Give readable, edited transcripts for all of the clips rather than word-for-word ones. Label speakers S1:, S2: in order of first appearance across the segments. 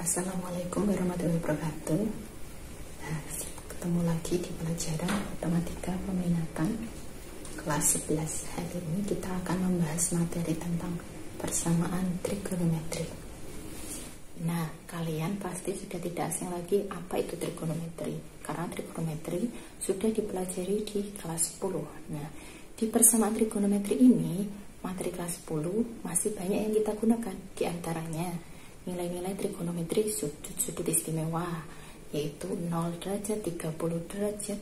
S1: Assalamualaikum warahmatullahi wabarakatuh. Nah, ketemu lagi di pelajaran matematika peminatan kelas 11. Hari ini kita akan membahas materi tentang persamaan trigonometri. Nah, kalian pasti sudah tidak asing lagi apa itu trigonometri, karena trigonometri sudah dipelajari di kelas 10. Nah, di persamaan trigonometri ini, materi kelas 10 masih banyak yang kita gunakan. Di antaranya nilai-nilai trigonometri sudut istimewa, yaitu 0 derajat, 30 derajat,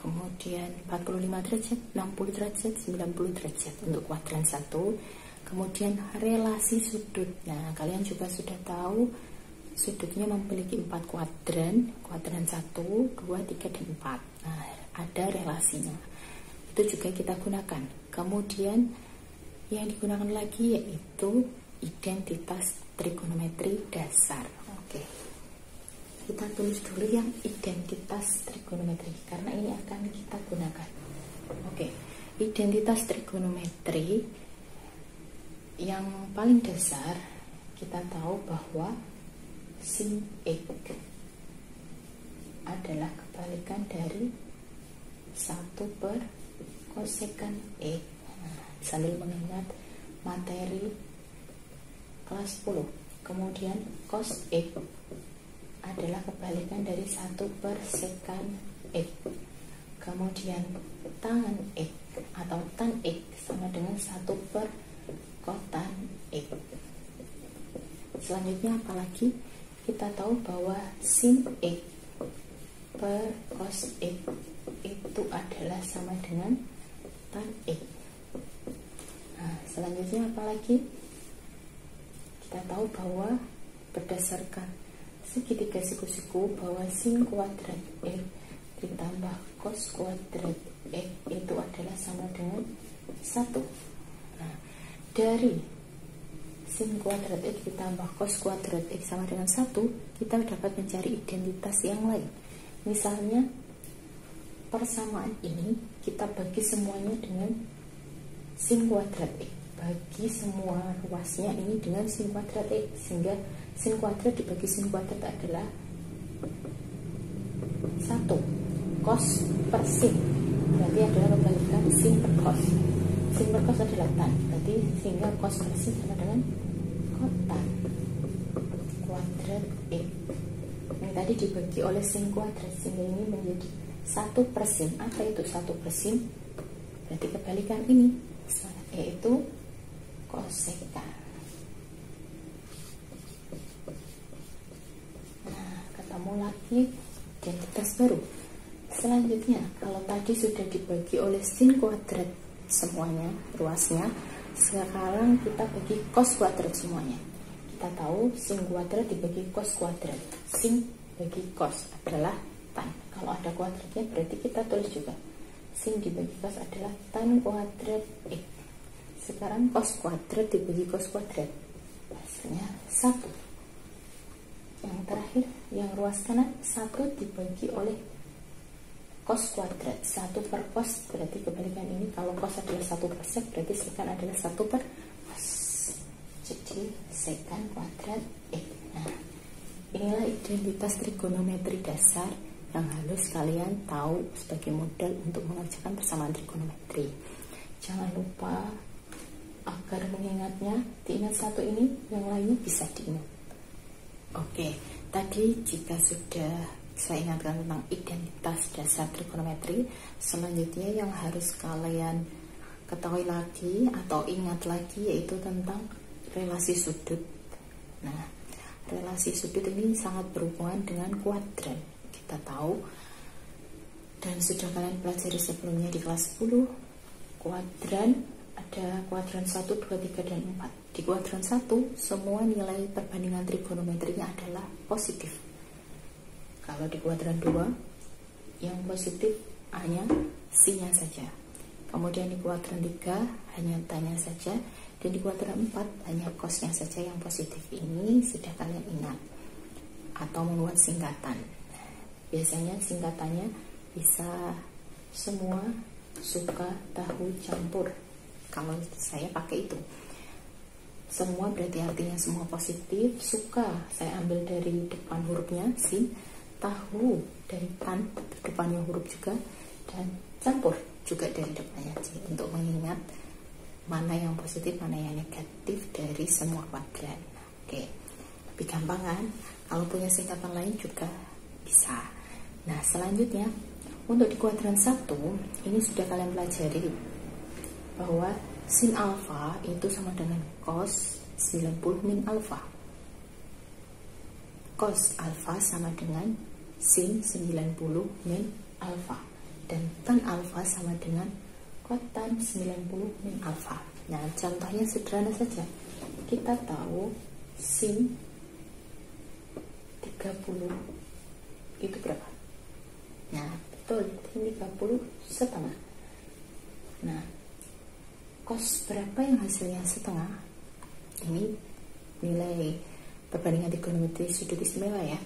S1: kemudian 45 derajat, 60 derajat, 90 derajat untuk kuadran 1. Kemudian relasi sudut. Nah, kalian juga sudah tahu sudutnya memiliki 4 kuadran, kuadran 1, 2, 3, dan 4. Nah, ada relasinya. Itu juga kita gunakan. Kemudian yang digunakan lagi yaitu identitas trigonometri dasar. Oke, kita tulis dulu yang identitas trigonometri karena ini akan kita gunakan. Oke, identitas trigonometri yang paling dasar kita tahu bahwa sin X adalah kebalikan dari 1 per kosekan X. Nah, sambil mengingat materi kelas 10. Kemudian cos X adalah kebalikan dari 1 per sekan X. Kemudian tan X atau tan X sama dengan 1 per kotan X. Selanjutnya apalagi? Kita tahu bahwa sin X per cos X itu adalah sama dengan tan X. Nah, selanjutnya apalagi? Kita tahu bahwa berdasarkan segitiga siku-siku bahwa sin kuadrat X ditambah cos kuadrat X itu adalah sama dengan 1. Nah, dari sin kuadrat X ditambah cos kuadrat X sama dengan 1, kita dapat mencari identitas yang lain. Misalnya persamaan ini kita bagi semuanya dengan sin kuadrat X. Bagi semua ruasnya ini dengan sin kuadrat X, sehingga sin kuadrat dibagi sin kuadrat adalah 1. Cos per sin berarti adalah kebalikan sin per cos. Sin per cos adalah tan, berarti sehingga cos per sin sama dengan kotan kuadrat X. Yang tadi dibagi oleh sin kuadrat, sehingga ini menjadi 1 per sin. Apa itu 1 per sin? Berarti kebalikan ini, yaitu kosekan. Nah, ketemu lagi identitas baru. Selanjutnya, kalau tadi sudah dibagi oleh sin kuadrat semuanya, ruasnya, sekarang kita bagi cos kuadrat semuanya. Kita tahu sin kuadrat dibagi cos kuadrat. Sin bagi cos adalah tan. Kalau ada kuadratnya berarti kita tulis juga sin dibagi cos adalah tan kuadrat X. Sekarang cos kuadrat dibagi cos kuadrat, hasilnya 1. Yang terakhir, yang ruas kanan, 1 dibagi oleh cos kuadrat. 1 per cos berarti kebalikan ini. Kalau cos adalah 1 per sek, berarti sekan adalah 1 per cos. Jadi sekan kuadrat X. Nah, inilah identitas trigonometri dasar yang harus kalian tahu sebagai modal untuk mengerjakan persamaan trigonometri. Jangan lupa agar mengingatnya, diingat satu ini, yang lainnya bisa diingat. Oke, tadi jika sudah saya ingatkan tentang identitas dasar trigonometri, selanjutnya yang harus kalian ketahui lagi atau ingat lagi yaitu tentang relasi sudut. Nah, relasi sudut ini sangat berhubungan dengan kuadran. Kita tahu dan sudah kalian pelajari sebelumnya di kelas 10, kuadran ada kuadran 1, 2, 3, dan 4. Di kuadran 1, semua nilai perbandingan trigonometrinya adalah positif. Kalau di kuadran 2, yang positif hanya sin-nya saja. Kemudian di kuadran 3, hanya tan-nya saja. Dan di kuadran 4, hanya cos-nya saja yang positif. Ini sudah kalian ingat. Atau membuat singkatan. Biasanya singkatannya bisa semua, suka, tahu, campur. Kalau saya pakai itu Semua berarti artinya semua positif. Suka saya ambil dari depan hurufnya sin. Tahu dari tan, depannya huruf juga. Dan campur juga dari depannya c, untuk mengingat mana yang positif, mana yang negatif dari semua kuadran. Oke, lebih gampang kan? Kalau punya singkatan lain juga bisa. Nah, selanjutnya untuk di kuadran 1 ini sudah kalian pelajari bahwa sin alfa itu sama dengan cos 90 min alfa. Cos alfa sama dengan sin 90 min alfa. Dan tan alfa sama dengan kotan 90 min alfa. Nah, contohnya sederhana saja. Kita tahu sin 30 itu berapa? Nah, betul, ini 30 setengah. Nah, cos berapa yang hasilnya setengah? Ini nilai perbandingan trigonometri sudut istimewa ya.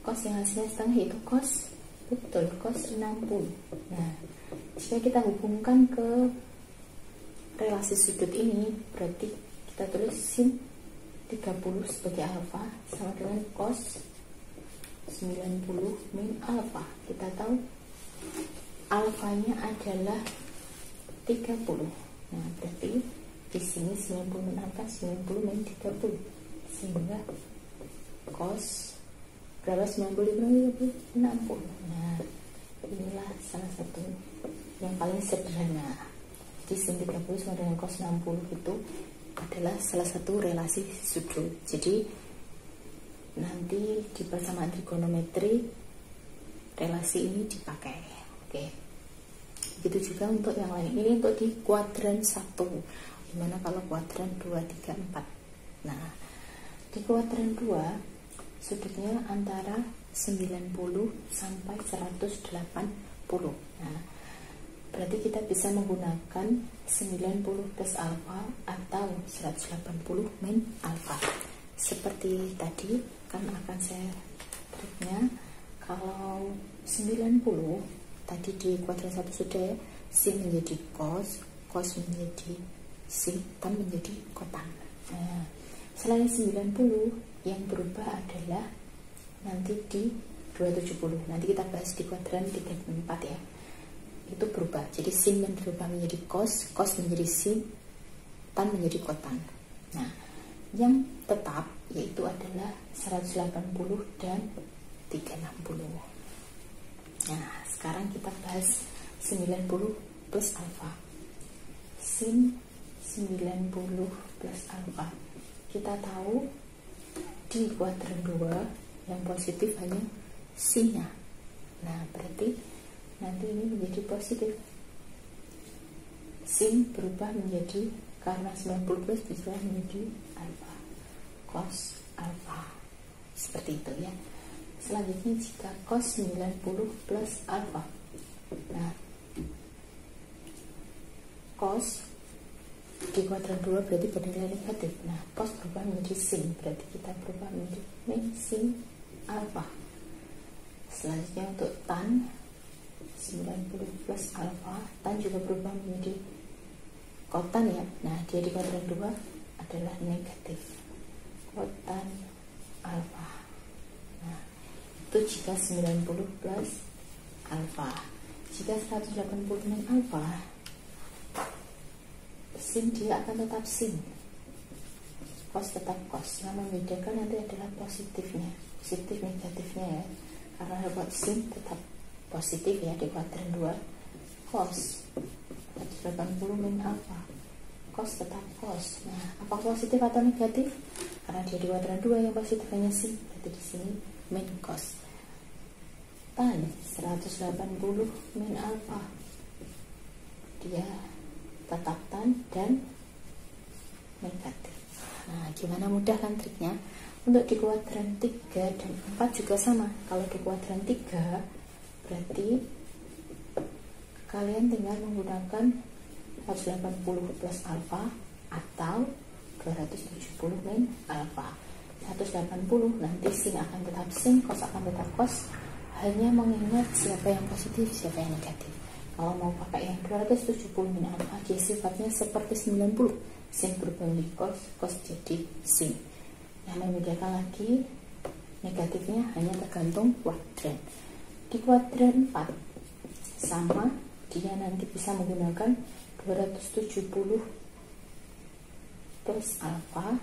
S1: Cos yang hasilnya setengah yaitu cos, betul, cos 60. Nah, jika kita hubungkan ke relasi sudut ini, berarti kita tulis sin 30 sebagai alfa sama dengan cos 90 min alfa. Kita tahu alfanya adalah 30. Nah, berarti di sini 90 min alfa, 90 min 30. Sehingga cos berapa? 90 min 60. Nah, inilah salah satu yang paling sederhana. Di sin 30 sama dengan cos 60 itu adalah salah satu relasi sudut. Jadi nanti di persamaan trigonometri relasi ini dipakai. Oke. Begitu juga untuk yang lain. Ini untuk di kuadran 1. Gimana kalau kuadran 2, 3, 4? Nah, di kuadran 2 sudutnya antara 90 sampai 180. Nah, berarti kita bisa menggunakan 90 plus alfa atau 180 min alfa. Seperti tadi kan akan saya triknya. Kalau 90 tadi di kuadran 1 sudah ya, sin menjadi cos, cos menjadi sin, tan menjadi kotan. Nah, selain 90 yang berubah adalah nanti di 270. Nanti kita bahas di kuadran 3 dan 4 ya. Itu berubah. Jadi sin berubah menjadi cos, cos menjadi sin, tan menjadi kotan. Nah, yang tetap yaitu adalah 180 dan 360. Nah, sekarang kita bahas 90 plus alfa. Sin 90 plus alfa. Kita tahu di kuadran 2 yang positif hanya sinnya. Nah, berarti nanti ini menjadi positif. Sin berubah menjadi, karena 90 plus berubah menjadi alfa, cos alfa. Seperti itu ya. Selanjutnya jika cos 90 plus alfa. Nah, cos di kuadran 2 berarti bernilai negatif. Nah, cos berubah menjadi sin, berarti kita berubah menjadi min sin alfa. Selanjutnya untuk tan 90 plus alfa, tan juga berubah menjadi kotan ya. Nah, dia di kuadran 2 adalah negatif, kotan alfa. Nah, itu jika 90 plus alfa. Jika 180 min alfa, sin dia akan tetap sin, cos tetap cos. Yang membedakan nanti adalah positifnya, positif negatifnya ya. Karena buat sin tetap positif ya di kuadran 2, cos 180 min alfa, cos tetap cos. Nah, apa positif atau negatif? Karena dia di kuadran 2 yang positif hanya sin, berarti di sini min cos. Tan 180 min alfa, dia tetap tan dan negatif. Nah, gimana mudah kan triknya? Untuk di kuadran 3 dan 4 juga sama. Kalau di kuadran 3 berarti kalian tinggal menggunakan 180 plus alfa atau 270 min alfa. 180 nanti sin akan tetap sin, cos akan tetap cos, hanya mengingat siapa yang positif, siapa yang negatif. Kalau mau pakai yang 270 min alfa, dia sifatnya seperti 90, sin berubah menjadi cos, cos jadi sin. Yang membedakan lagi negatifnya hanya tergantung kuadran. Di kuadran 4 sama, dia nanti bisa menggunakan 270 plus alfa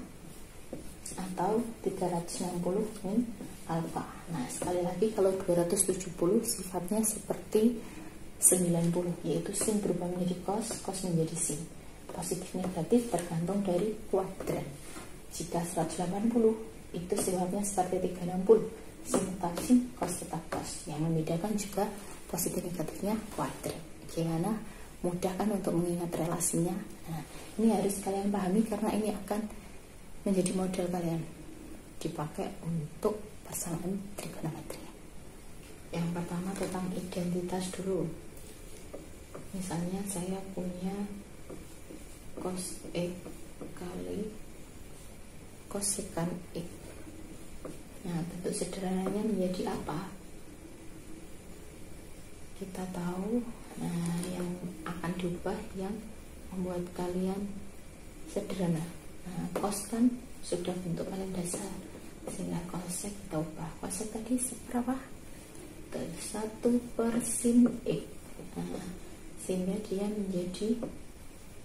S1: atau 360 min alfa. Nah, sekali lagi kalau 270 sifatnya seperti 90, yaitu sin berubah menjadi cos, cos menjadi sin. Positif negatif tergantung dari kuadran. Jika 180 itu sifatnya seperti 360, sin tetap sin, cos tetap cos. Yang membedakan juga positif negatifnya kuadran. Gimana? Mudah kan untuk mengingat relasinya. Nah, ini harus kalian pahami karena ini akan menjadi model kalian dipakai untuk persamaan trigonometri. Yang pertama tentang identitas dulu. Misalnya saya punya cos X kali cosecant X. Nah, bentuk sederhananya menjadi apa? Kita tahu. Nah, yang akan diubah yang membuat kalian sederhana. Nah, cos kan sudah bentuk paling dasar, sehingga cosec kita ubah. Cosec tadi seberapa? 1/sin X. Nah, sehingga dia menjadi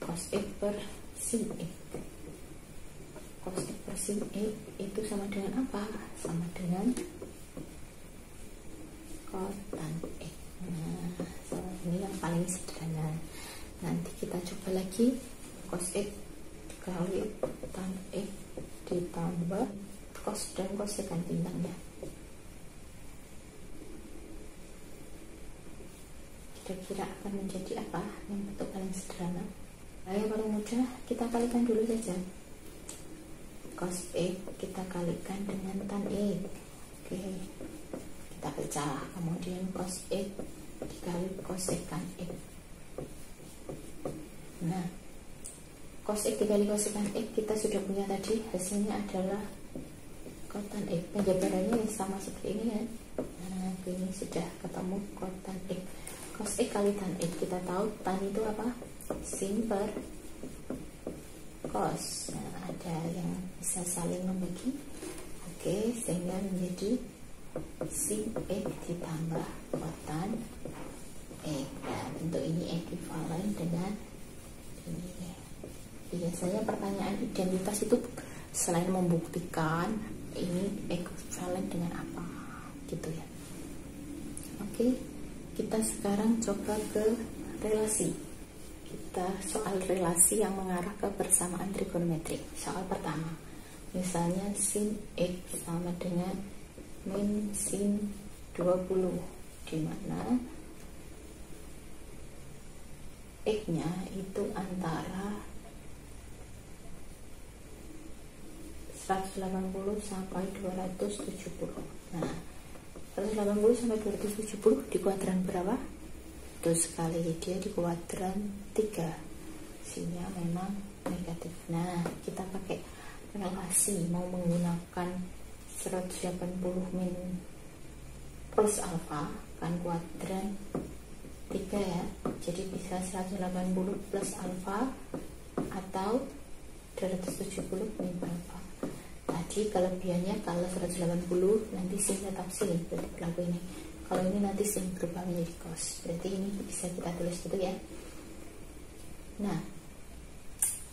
S1: cos X per sin X. Cos X per sin X itu sama dengan apa? Sama dengan kotan X. Nah, ini yang paling sederhana. Nanti kita coba lagi cos X kali tan X ditambah cos dan cosecant bintangnya. Kira-kira akan menjadi apa yang bentuk paling sederhana? Nah, yang paling mudah kita kalikan dulu saja. Cos X kita kalikan dengan tan X. Oke, kita pecah. Kemudian cos X dikali cosecant X. Nah, cos X dikali cosecant X kita sudah punya tadi, hasilnya adalah kotan X. Penjabarannya sama seperti ini ya. Nah, ini sudah ketemu kotan X. Cos X kali tan X, kita tahu tan itu apa? Sin per cos. Nah, ada yang bisa saling membagi. Oke, sehingga menjadi sin X ditambah kotan X. Nah, bentuk ini ekuivalen dengan ini. Biasanya pertanyaan identitas itu selain membuktikan ini ekuivalen dengan apa gitu ya. Oke, kita sekarang coba ke relasi. Kita soal relasi yang mengarah ke persamaan trigonometri. Soal pertama, misalnya sin X sama dengan min sin 20, di mana X-nya itu antara 180 sampai 270. Nah, 180 sampai 270 di kuadran berapa? Itu sekali, dia di kuadran 3, sehingga memang negatif. Nah, kita pakai relasi, mau menggunakan 180 min plus alfa kan kuadran 3 ya, jadi bisa 180 plus alfa atau 270 min alfa. Tadi kelebihannya kalau 180 nanti sin tetap sin, berarti berlaku ini. Kalau ini nanti sin berubah menjadi cos, berarti ini bisa kita tulis gitu ya. Nah,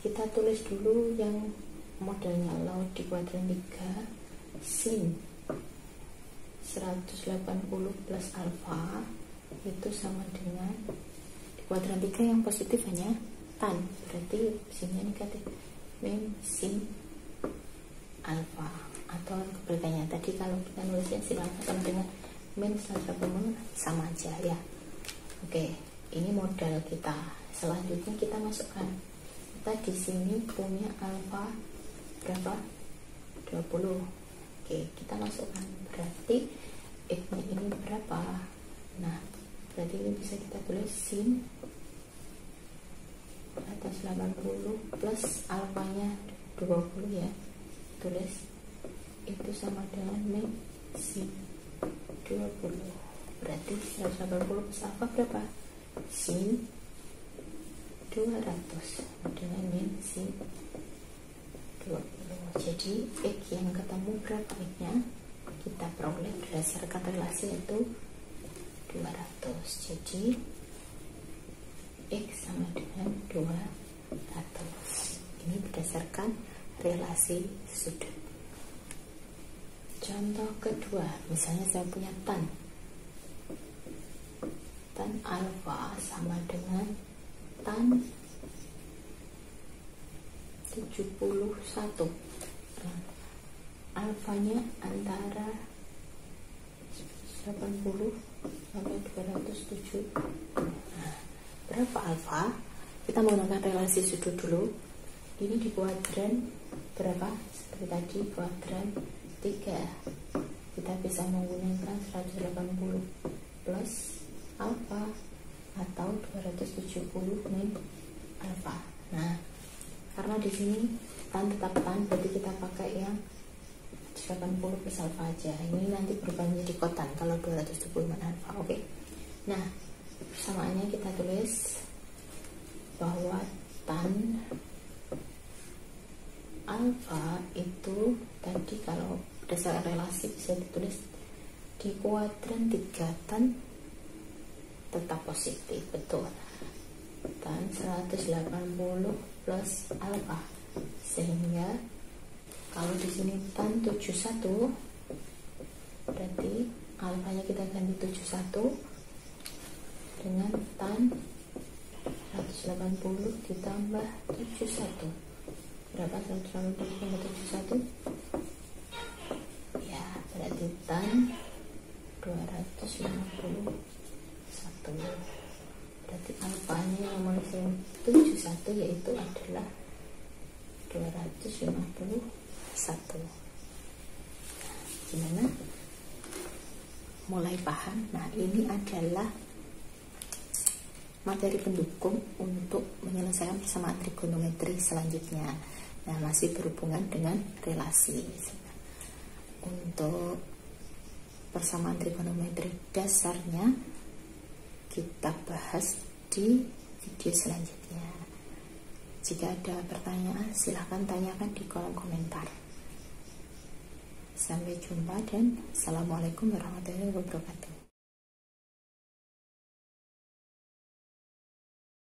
S1: kita tulis dulu yang modelnya laut di kuadran 3, sin 180 plus alfa itu sama dengan di kuadran 3 yang positif hanya tan, berarti sinnya negatif, min sin alfa. Atau kebalikannya, tadi kalau kita nulisnya sin alfa sama dengan min 180 sama aja ya. Oke, ini modal kita. Selanjutnya kita masukkan, kita di sini punya alfa berapa? 20. Oke, kita masukkan, berarti X-nya ini berapa? Nah, berarti ini bisa kita tulis sin atas 80 plus alfanya 20 ya, tulis itu sama dengan min sin 20. Berarti 180 plus alfa berapa? sin 200 dengan min sin 20. Jadi X yang ketemu berapa X-nya kita peroleh berdasarkan relasi yaitu 200. Jadi X sama dengan 200. Ini berdasarkan relasi sudut. Contoh kedua, misalnya saya punya tan alfa sama dengan tan 71. Alfanya antara 80 sampai 207. Berapa alfa? Kita menggunakan relasi sudut dulu. Ini di kuadran berapa? Seperti tadi kuadran 3. Kita bisa menggunakan 180 plus alfa atau 270 min alfa. Nah, karena di sini tan tetap tan, berarti kita pakai yang 80 plus alfa aja. Ini nanti berubah menjadi kotan kalau 270 min alfa. Oke. Nah, persamaannya kita tulis bahwa tan alfa itu tadi kalau berdasarkan relasi bisa ditulis di kuadran 3 tan tetap positif, betul. Tan 180 plus alfa, sehingga kalau di sini tan 71 berarti alfanya kita ganti 71 dengan tan 180 ditambah 71. Berapa 180 ditambah 71? Ya, berarti tan 251. Berarti alfanya yang menghasilkan 71 yaitu adalah 251. Gimana? Mulai paham? Nah, ini adalah materi pendukung untuk menyelesaikan persamaan trigonometri selanjutnya. Nah, masih berhubungan dengan relasi. Untuk persamaan trigonometri dasarnya kita bahas di video selanjutnya. Jika ada pertanyaan, silahkan tanyakan di kolom komentar. Sampai jumpa dan Assalamualaikum warahmatullahi wabarakatuh.